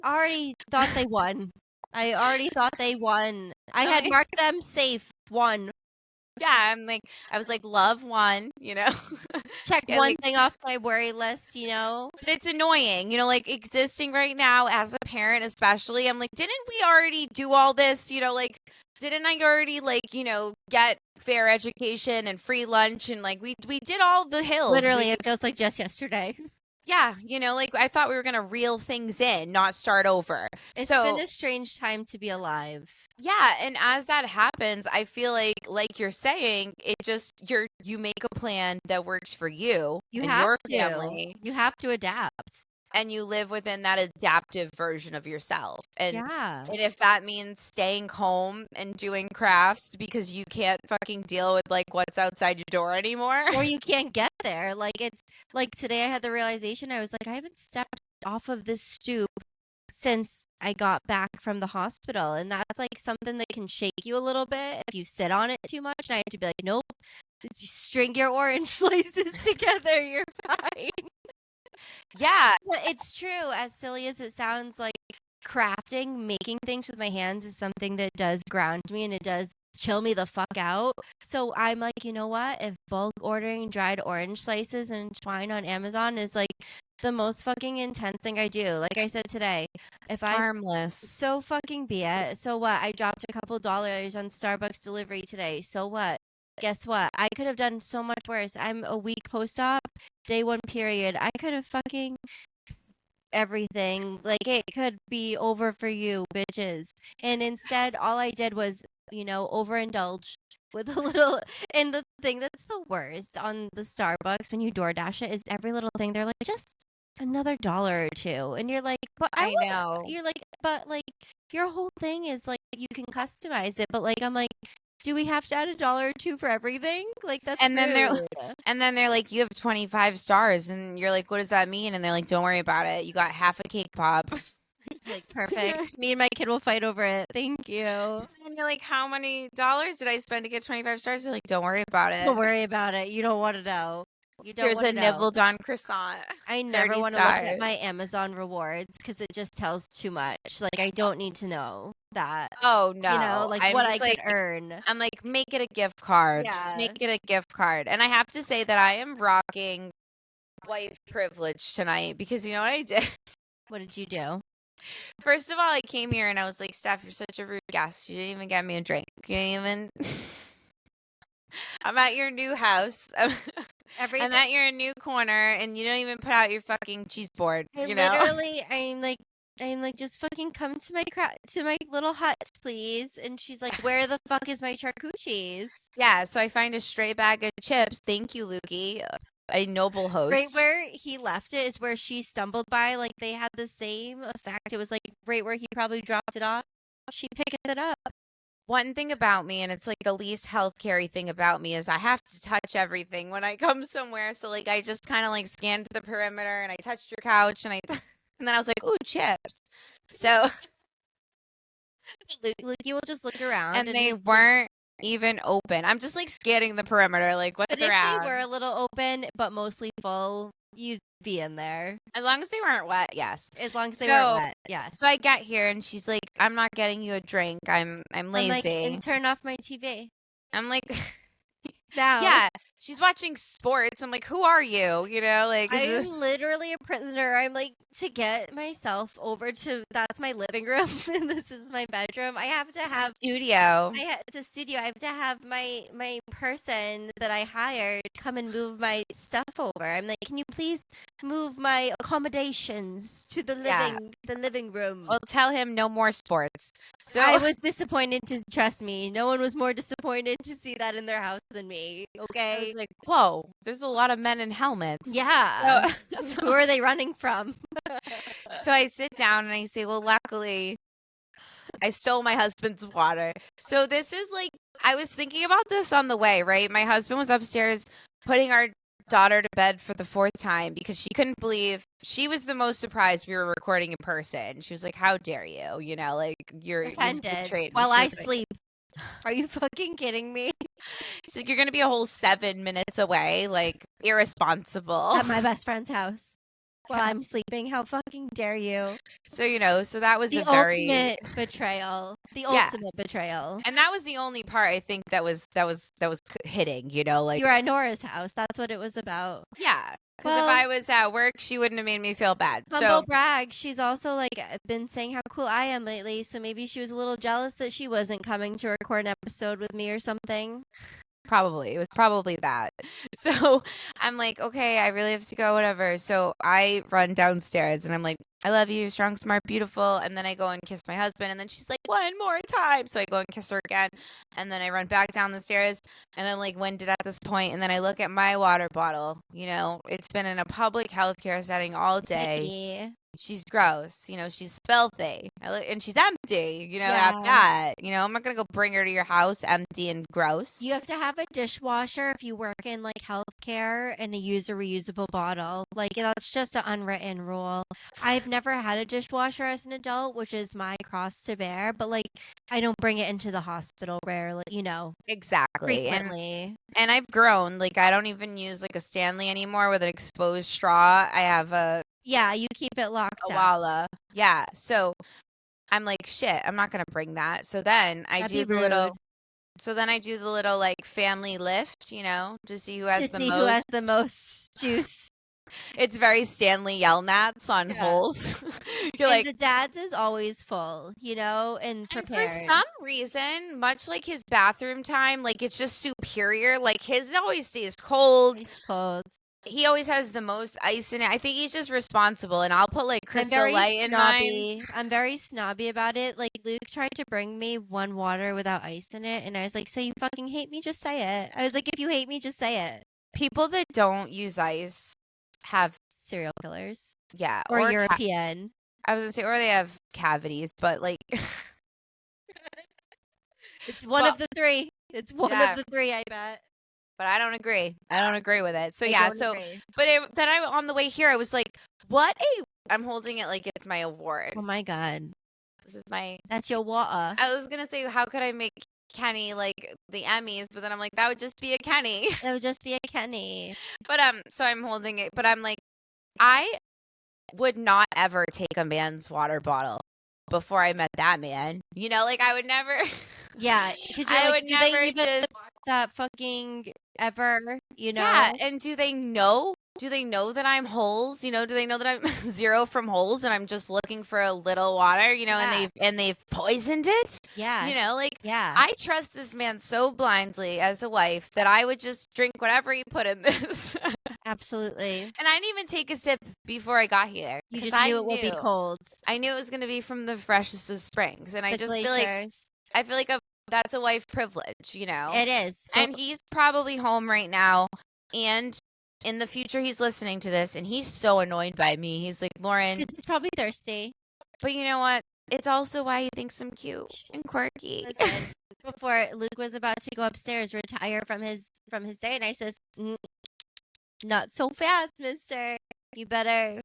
I already thought they won. I already thought they won. I had like, marked them safe. Won. yeah, I was like, love won, Check Yeah, one like, thing off my worry list, but it's annoying, like existing right now as a parent, especially. I'm like, didn't we already do all this? Like, didn't I already like, get fair education and free lunch and like we did all the hills. Literally, it feels like just yesterday. Yeah, like I thought we were gonna reel things in, not start over. It's So been a strange time to be alive. yeah, and as that happens, I feel like you're saying, it just you make a plan that works for you You and have your to. family, You have to adapt. and you live within that adaptive version of yourself. Yeah. And if that means staying home and doing crafts because you can't fucking deal with like what's outside your door anymore. Or you can't get there. Like it's like today I had the realization, I was like, I haven't stepped off of this stoop since I got back from the hospital. And that's like something that can shake you a little bit if you sit on it too much. And I had to be like, nope, just string your orange slices together. You're fine. Yeah, But it's true. As silly as it sounds, like crafting, making things with my hands is something that does ground me, and it does chill me the fuck out. So I'm like, you know what? If bulk ordering dried orange slices and twine on Amazon is like the most fucking intense thing I do. Like I said today, if I harmless. so fucking be it. So what? I dropped a couple dollars on Starbucks delivery today. So what? Guess what? I could have done so much worse. I'm a week post-op, day one period. I could have fucking everything. Like it could be over for you, bitches. And instead, all I did was, overindulge with a little. And the thing that's the worst on the Starbucks when you DoorDash it is every little thing. They're like, just another dollar or two. And you're like, but I know. you're like, but like, your whole thing is like, you can customize it. But like, I'm like, do we have to add a dollar or two for everything? Like, that's And then they're rude. and then they're like, you have 25 stars, and you're like, what does that mean? And they're like, don't worry about it. You got half a cake pop. Like, perfect. Me and my kid will fight over it. Thank you. And you're like, how many dollars did I spend to get 25 stars? They're like, don't worry about it. Don't worry about it. You don't want to know. You don't Here's want a to know. nibbled on croissant. I never 30 want to look at stars. my Amazon rewards because it just tells too much. Like, I don't need to know that. Oh no. Like I'm what I just could like, earn. I'm like, make it a gift card. Just Yeah. make it a gift card. And I have to say that I am rocking white privilege tonight, because you know what I did? What did you do? First of all, I came here and I was like, Steph, you're such a rude guest. You didn't even get me a drink. You didn't even. I'm at your new house. I'm at your new corner, and you don't even put out your fucking cheese boards. I'm like, just fucking come to my little hut, please. And she's like, where the fuck is my charcuteries? Yeah, so I find a stray bag of chips. Thank you, Lukey, a noble host. Right where he left it is where she stumbled by. Like they had the same effect. It was like right where he probably dropped it off. She picked it up. One thing about me, and it's like the least healthcare thing about me, is I have to touch everything when I come somewhere. So like I just kind of like scanned the perimeter, and I touched your couch, and and then I was like, ooh, chips. So Luke, you will just look around, and they weren't even open. I'm just like scanning the perimeter, like what's But if around. they were a little open but mostly full, you'd be in there. As long as they weren't wet, yes. As long as they weren't wet, yes. So I get here and she's like, I'm not getting you a drink. I'm I'm lazy. like, and turn off my TV. I'm like, Now. yeah, she's watching sports. I'm like, who are you? You know, like, I'm literally a prisoner. I'm like, to get myself over to, that's my living room and this is my bedroom. I have to have studio. it's a studio. I have to have my person that I hired come and move my stuff over. I'm like, can you please move my accommodations to the living room? Well, tell him no more sports. So I was disappointed to trust me. No one was more disappointed to see that in their house than me. I Okay. was like, whoa, there's a lot of men in helmets. Yeah. So Who are they running from? so I sit down and I say, well, luckily I stole my husband's water. So this is like, I was thinking about this on the way, right? My husband was upstairs putting our daughter to bed for the 4th time because she couldn't believe, she was the most surprised we were recording in person. She was like, how dare you? You know, like you've Offended betrayed me. while She I was like- sleep. Are you fucking kidding me? She's like, you're going to be a whole 7 minutes away, like irresponsible. At my best friend's house while I'm sleeping. How fucking dare you? So, you know, so that was The a very ultimate betrayal. The ultimate betrayal. And that was the only part I think that was hitting, you know, like You were at Nora's house. That's what it was about. yeah. Because Well, if I was at work, she wouldn't have made me feel bad. Humble So brag. She's also like been saying how cool I am lately. So maybe she was a little jealous that she wasn't coming to record an episode with me or something. probably. It was probably that. So I'm like, okay, I really have to go, whatever. So I run downstairs and I'm like, I love you, strong, smart, beautiful. And then I go and kiss my husband. And then she's like, one more time. So I go and kiss her again. And then I run back down the stairs and I'm like winded at this point. And then I look at my water bottle. You know, it's been in a public healthcare setting all day. Hey. She's gross, you know, she's filthy, and she's empty, you know, Yeah. at that, you know, I'm not gonna go bring her to your house empty and gross. You have to have a dishwasher if you work in like healthcare and use a reusable bottle. Like that's just an unwritten rule. I've never had a dishwasher as an adult, which is my cross to bear, but like I don't bring it into the hospital rarely, you know. Exactly. Frequently. And I've grown, like I don't even use like a Stanley anymore with an exposed straw. I have a Yeah, you keep it locked up. Walla. Yeah. So I'm like, shit, I'm not gonna bring that. So then I That'd do be the little rude. so then I do the little like family lift, you know, to see who has the most. Who has the most juice. It's very Stanley Yelnats on holes. You're And like, the dad's is always full, you know, and prepared. And for some reason, much like his bathroom time, like it's just superior. Like his always stays cold. Ice cold. He always has the most ice in it. I think he's just responsible. And I'll put like Crystal Light in mine. I'm very snobby about it. Like Luke tried to bring me one water without ice in it, and I was like, "So you fucking hate me? Just say it." I was like, "If you hate me, just say it." People that don't use ice have serial killers. Yeah, or European. I was gonna say, or they have cavities, but like, it's one of the three. It's one of the three, I bet. But I don't agree. I don't agree with it. So I yeah, don't agree. but then I on the way here, I was like, what a. I'm holding it like it's my award. Oh my god, this is my. That's your water. I was gonna say, how could I make Kenny like the Emmys? But then I'm like, that would just be a Kenny. That would just be a Kenny. But so I'm holding it. But I'm like, I would not ever take a man's water bottle before I met that man. You know, like I would never. Yeah, because I like, would do never they even just that fucking ever? You know? Yeah, and do they know? Do they know that I'm holes? You know, do they know that I'm zero from holes and I'm just looking for a little water? You know, and they've poisoned it. Yeah, you know, like yeah. I trust this man so blindly as a wife that I would just drink whatever he put in this. Absolutely. And I didn't even take a sip before I got here. You just knew it would be cold. I knew it was going to be from the freshest of springs, and I just glaciers. feel like that's a wife privilege, you know. It is. And he's probably home right now, and in the future he's listening to this, and he's so annoyed by me. He's like, Lauren, he's probably thirsty. But you know what? It's also why he thinks I'm cute and quirky. Listen, before Luke was about to go upstairs, retire from his day, and I says, "Not so fast, mister. You better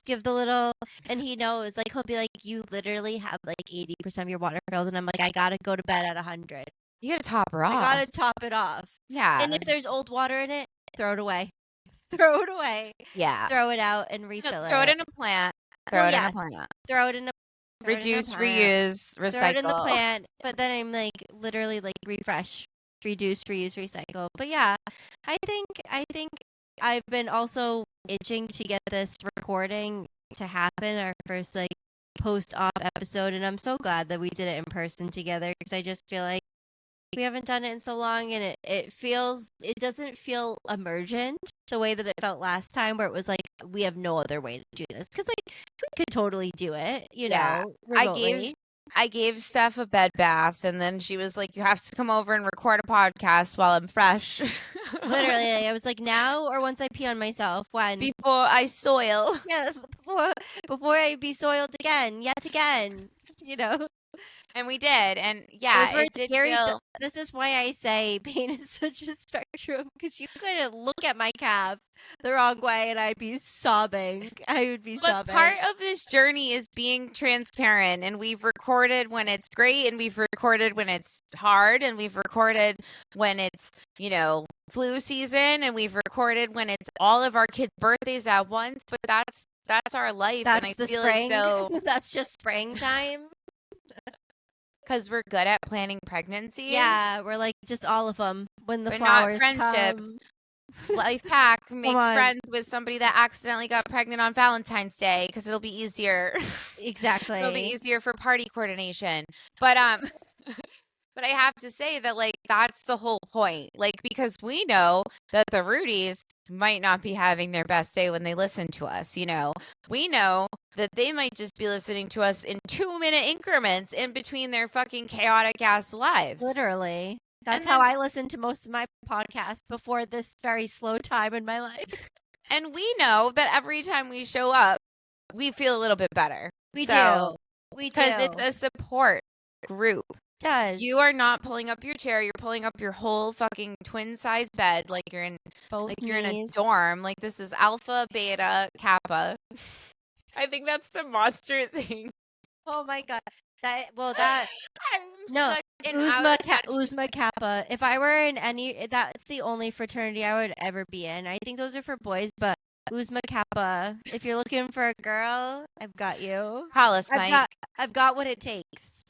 give the little." And he knows, like he'll be like, "You literally have like 80% of your water filled," and I'm like, "I gotta go to bed at 100." You gotta top her I off. gotta top it off. Yeah. And if there's old water in it, throw it away. Throw it away. Yeah. Throw it out and refill it. Throw it in a plant. Throw it in a plant. Throw it in a Reduce, reuse, recycle. Throw it in the plant. But then I'm like literally like refresh, reduce, reuse, recycle. But yeah, I think I've been also itching to get this recording to happen, our first like post-op episode, and I'm so glad that we did it in person together because I just feel like we haven't done it in so long, and it doesn't feel emergent the way that it felt last time, where it was like we have no other way to do this because like we could totally do it, you know, remotely. I gave Steph a bed bath, and then she was like, "You have to come over and record a podcast while I'm fresh." Literally, I was like, now or once I pee on myself, when before I soil. Yeah, before I be soiled again, yet again, you know. And we did, and yeah, it did feel. This is why I say pain is such a spectrum, because you couldn't look at my calf the wrong way and I'd be sobbing. I would be sobbing. But part of this journey is being transparent, and we've recorded when it's great, and we've recorded when it's hard, and we've recorded when it's, you know, flu season, and we've recorded when it's all of our kids' birthdays at once. But that's our life. That's and I the feel spring. as though that's just springtime. Because we're good at planning pregnancies. Yeah, we're like just all of them when the but flowers not friendships. come. Life hack: make friends with somebody that accidentally got pregnant on Valentine's Day because it'll be easier. Exactly. It'll be easier for party coordination. But but I have to say that like that's the whole point. Like because we know that the Rudies might not be having their best day when they listen to us, you know. We know that they might just be listening to us in 2-minute increments in between their fucking chaotic ass lives. Literally. That's how I listen to most of my podcasts before this very slow time in my life. And we know that every time we show up, we feel a little bit better. We do. Because it's a support group. It does. You are not pulling up your chair. You're pulling up your whole fucking twin-size bed like you're in you're in a dorm. Like this is Alpha, Beta, Kappa. I think that's the monster thing. Oh my god. Uzma Kappa. If I were in any, that's the only fraternity I would ever be in. I think those are for boys, but Uzma Kappa. If you're looking for a girl, I've got you. Call us, Mike. I've got what it takes.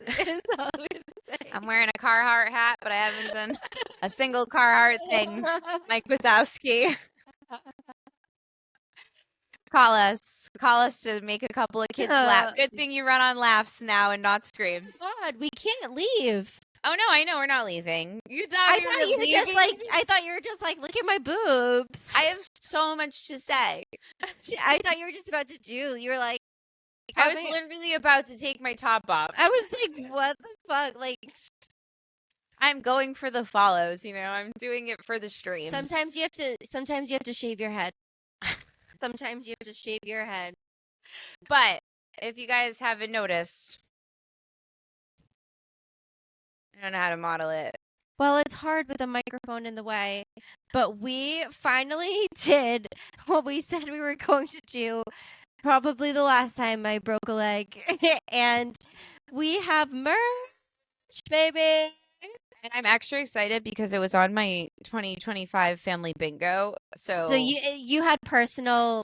I'm wearing a Carhartt hat, but I haven't done a single Carhartt thing. Mike Wazowski. Call us to make a couple of kids laugh. Good thing you run on laughs now and not screams. God, we can't leave. Oh no, I know we're not leaving. I thought you were just like, look at my boobs. I have so much to say. I thought you were just about to do. You were like, I was literally about to take my top off. I was like, what the fuck? Like, I'm going for the follows, you know. I'm doing it for the streams. Sometimes you have to shave your head. Sometimes you have to shave your head. But if you guys haven't noticed, I don't know how to model it. Well, it's hard with a microphone in the way. But we finally did what we said we were going to do. Probably the last time I broke a leg. And we have merch, baby. And I'm extra excited because it was on my 2025 family bingo. So you had personal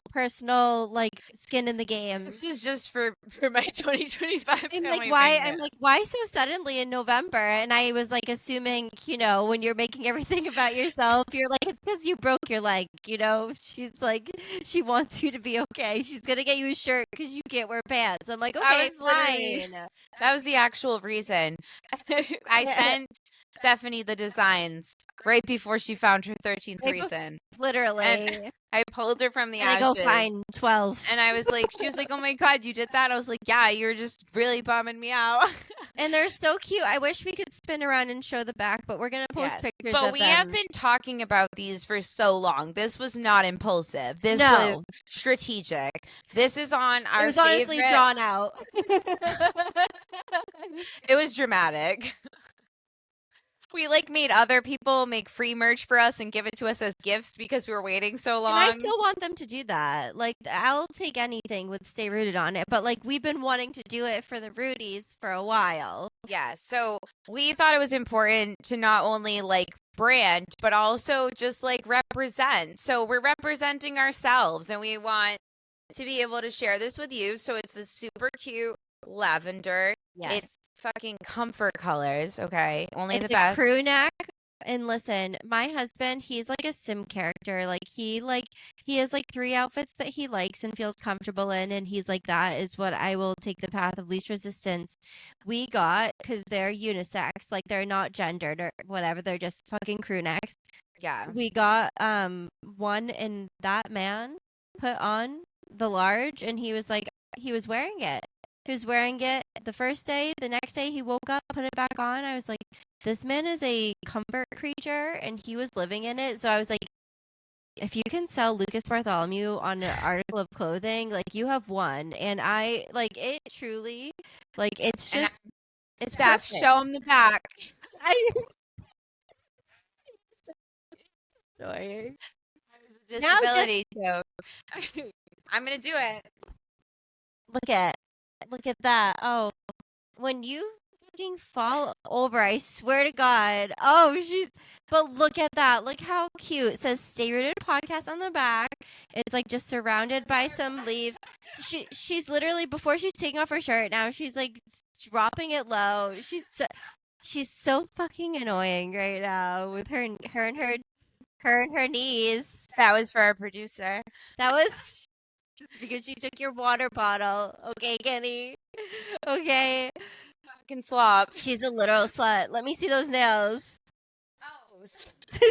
like skin in the game. This was just for my 2025 family bingo. I'm like, why so suddenly in November? And I was like assuming, you know, when you're making everything about yourself, you're like, it's because you broke your leg, you know? She's like, she wants you to be okay. She's gonna get you a shirt because you can't wear pants. I'm like, okay, fine. That was the actual reason. I sent Stephanie the designs right before she found her 13th reason. Literally. And I pulled her from the ashes. I go find 12. And I was like, she was like, oh my God, you did that? I was like, yeah, you're just really bumming me out. And they're so cute. I wish we could spin around and show the back, but we're going to post pictures But of we them. have been talking about these for so long. This was not impulsive. This was strategic. This is on our It was honestly drawn out. It was dramatic. We like made other people make free merch for us and give it to us as gifts because we were waiting so long. And I still want them to do that. Like, I'll take anything with Stay Rooted on it, but like we've been wanting to do it for the Rudies for a while. Yeah, so we thought it was important to not only like brand, but also just like represent. So we're representing ourselves and we want to be able to share this with you. So it's this super cute lavender. Yes. It's fucking comfort colors, okay? Only It's the best. a crew neck. And listen, my husband, he's like a sim character. He has like 3 outfits that he likes and feels comfortable in, and he's like, that is what I will take the path of least resistance. We got, because they're unisex, like they're not gendered or whatever, they're just fucking crew necks. Yeah. We got one, and that man put on the large, and he was wearing it. He was wearing it the first day. The next day he woke up, put it back on. I was like, this man is a comfort creature, and he was living in it. So I was like, if you can sell Lucas Bartholomew on an article of clothing, like you have won. And I like it truly, like it's just, it's Steph, perfect. show him the back. Annoying. Disability joke. I'm gonna do it. Look at that. Oh, when you fucking fall over, I swear to God. Oh, but look at that. Look how cute. It says Stay Rooted Podcast on the back. It's like just surrounded by some leaves. She's literally, before she's taking off her shirt now, she's like dropping it low. She's so fucking annoying right now with her and her knees. That was for our producer. That was just because she took your water bottle. Okay, Kenny. Okay. Fucking slop. She's a literal slut. Let me see those nails. Oh, I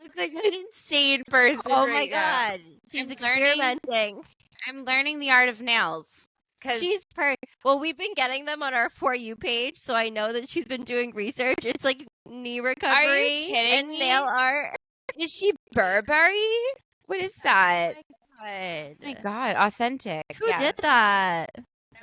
look like an insane person. Oh right my now. God. She's I'm experimenting. I'm learning the art of nails. She's well, we've been getting them on our For You page, so I know that she's been doing research. It's like knee recovery and nail art. Is she Burberry? What is that? Oh my God, authentic. Who did that?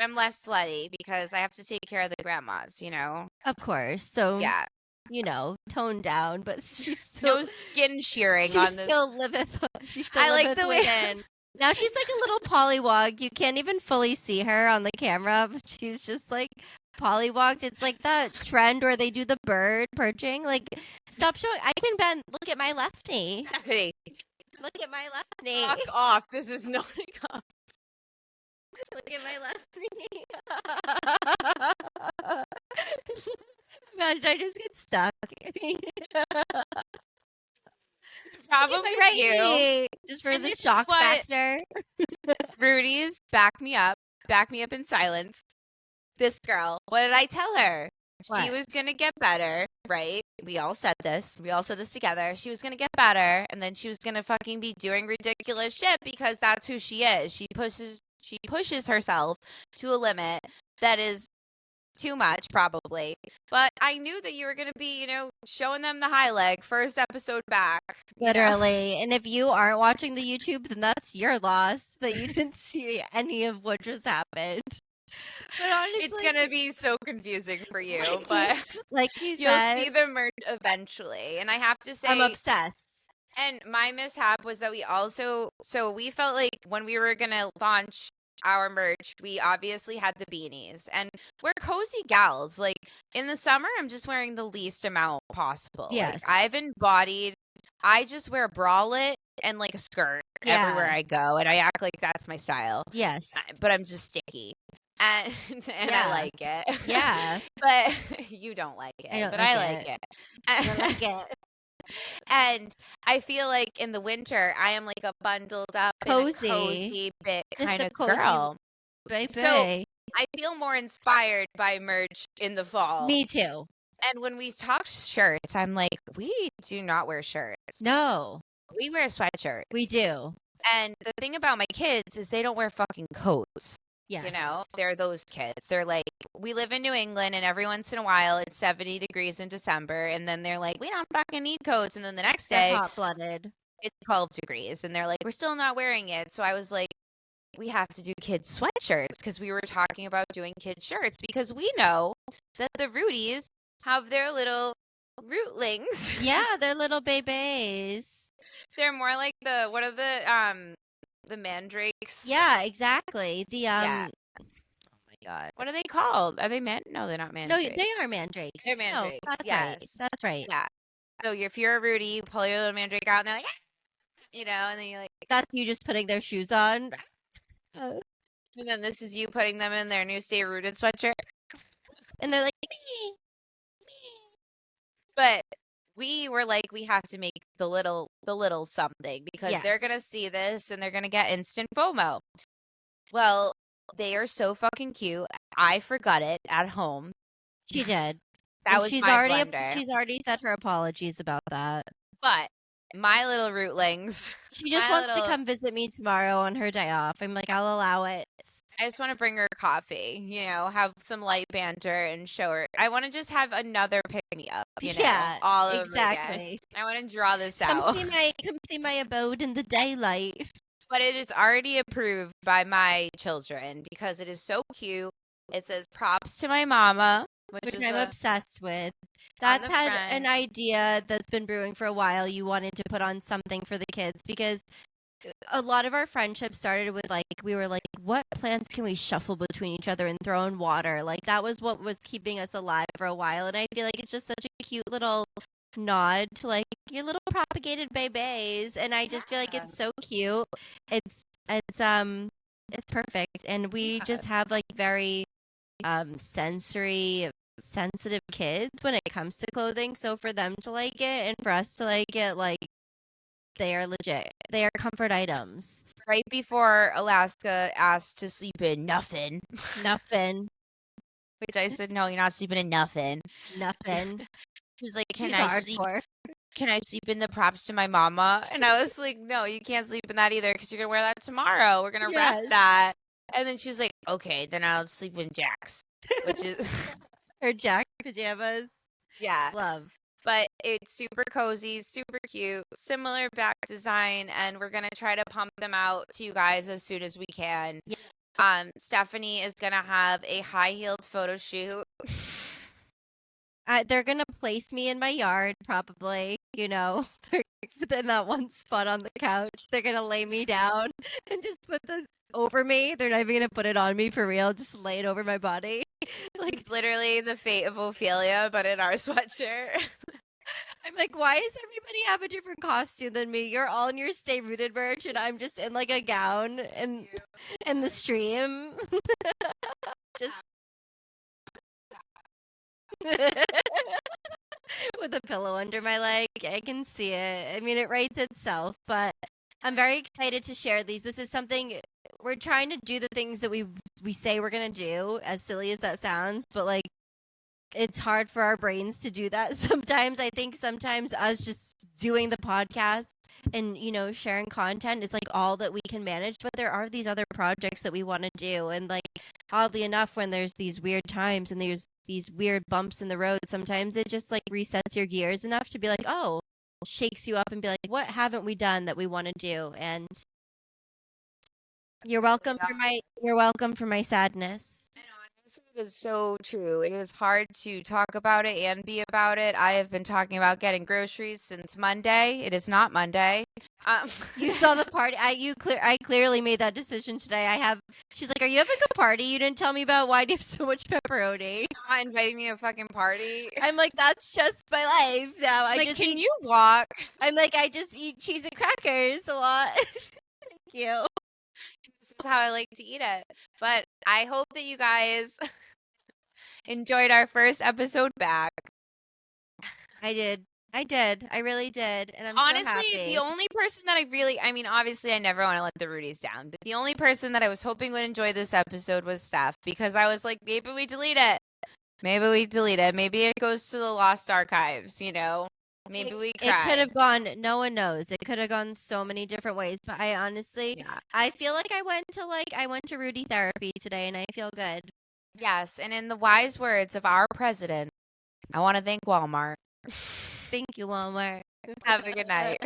I'm less slutty because I have to take care of the grandmas, you know? Of course. So, yeah, you know, toned down, but she's still no skin shearing on this. Still liveth. She still I like the way. within. Now she's like a little pollywog. You can't even fully see her on the camera, but she's just like pollywogged. It's like that trend where they do the bird perching. Like, stop showing. I can bend. Look at my left knee. Look at my left knee. Fuck off. This is not a Look at my left knee. Imagine I just get stuck. Probably right you. knee, just for And the this is shock what- factor. Rudy's back me up in silence. This girl, what did I tell her? What? She was going to get better, right? We all said this. We all said this together. She was going to get better, and then she was going to fucking be doing ridiculous shit because that's who she is. She pushes herself to a limit that is too much, probably. But I knew that you were going to be, you know, showing them the high leg first episode back. Literally. And if you aren't watching the YouTube, then that's your loss that you didn't see any of what just happened. But honestly, It's going to be so confusing for you, but like you you'll said, see the merch eventually. And I have to say, I'm obsessed. And my mishap was that we felt like when we were going to launch our merch, we obviously had the beanies, and we're cozy gals. Like in the summer, I'm just wearing the least amount possible. Yes. Like, I've embodied, I just wear a bralette and like a skirt everywhere I go, and I act like that's my style. Yes. But I'm just sticky. And I like it. Yeah. But you don't like it. I like it. I like it. And I feel like in the winter, I am like a bundled up, cozy bit kind of girl. Baby. So I feel more inspired by merch in the fall. Me too. And when we talk shirts, I'm like, we do not wear shirts. No. We wear sweatshirts. We do. And the thing about my kids is they don't wear fucking coats. Yes. You know, they're those kids. They're like, we live in New England, and every once in a while it's 70 degrees in December, and then they're like, we don't fucking need coats. And then the next day, hot-blooded. It's 12 degrees, and they're like, we're still not wearing it. So I was like, we have to do kids sweatshirts, because we were talking about doing kids shirts, because we know that the Rudies have their little rootlings. Yeah, they're little babies. They're more like what are the mandrakes? Yeah, exactly. Yeah. Oh my God. What are they called? Are they No, they're not No, mandrakes. they are mandrakes. They're No, mandrakes. that's right. Yes. That's right. Yeah. So if you're a Rudy, you pull your little mandrake out, and they're like, and then you're like, That's you just putting their shoes on. and then this is you putting them in their new Stay Rooted sweatshirt. And they're like, me. But we were like, we have to make the little something because they're gonna Yes. see this and they're gonna get instant FOMO. Well, they are so fucking cute. I forgot it at home. She did. That And was she's my already blunder. she's already said her apologies about that. But my little rootlings. She just wants to come visit me tomorrow on her day off. I'm like, I'll allow it. I just want to bring her coffee, have some light banter and show her. I want to just have another pick me up, Yeah, all over exactly. again. I want to draw this Come out. see my abode in the daylight. But it is already approved by my children because it is so cute. It says props to my mama, which I'm obsessed with. On That's the had front. an idea that's been brewing for a while. You wanted to put on something for the kids because a lot of our friendships started with we were like, what plants can we shuffle between each other and throw in water? Like that was what was keeping us alive for a while. And I feel like it's just such a cute little nod to like your little propagated babies. And I just feel like it's so cute. It's perfect. And we just have like very sensory sensitive kids when it comes to clothing. So for them to like it and for us to like it, like they are legit. They are comfort items. Right before Alaska asked to sleep in nothing. Nothing. Which I said, no, you're not sleeping in nothing. Nothing. She was like, She's hardcore. Can I sleep in the props to my mama? And I was like, no, you can't sleep in that either because you're going to wear that tomorrow. We're going to wrap that. And then she was like, okay, then I'll sleep in Jack's, which is her Jack pajamas. Yeah. Love. But it's super cozy, super cute, similar back design, and we're going to try to pump them out to you guys as soon as we can. Yeah. Stephanie is going to have a high-heeled photo shoot. They're going to place me in my yard, probably, in that one spot on the couch. They're going to lay me down and just put the over me. They're not even going to put it on me for real. Just lay it over my body. Like it's literally the fate of Ophelia, but in our sweatshirt. I'm like, why does everybody have a different costume than me? You're all in your Stay Rooted merch, and I'm just in like a gown and in the stream. Just with a pillow under my leg. I can see it. I mean, it writes itself, but I'm very excited to share these. This is something we're trying to do, the things that we say we're going to do, as silly as that sounds, but like it's hard for our brains to do that sometimes. I think sometimes us just doing the podcast and sharing content is like all that we can manage, but there are these other projects that we want to do. And like oddly enough, when there's these weird times and there's these weird bumps in the road, sometimes it just like resets your gears enough to be like, oh, shakes you up and be like, what haven't we done that we want to do? And you're welcome for my sadness. It is so true. It is hard to talk about it and be about it. I have been talking about getting groceries since Monday. It is not Monday. You saw the party. I clearly made that decision today. She's like, "Are you having a party? You didn't tell me about why do you have so much pepperoni." Not inviting me to a fucking party. I'm like, that's just my life now. Can you walk? I'm like, I just eat cheese and crackers a lot. Thank you. This is how I like to eat it. But I hope that you guys enjoyed our first episode back. I did. I really did. And I'm honestly, so happy. The only person that obviously I never want to let the Rudies down, but the only person that I was hoping would enjoy this episode was Steph, because I was like, maybe we delete it. Maybe it goes to the lost archives, Maybe we cry. It could have gone, no one knows. It could have gone so many different ways. But I honestly, I feel like I went to Rudy therapy today and I feel good. Yes. And in the wise words of our president, I want to thank Walmart. Thank you, Walmart. Have a good night.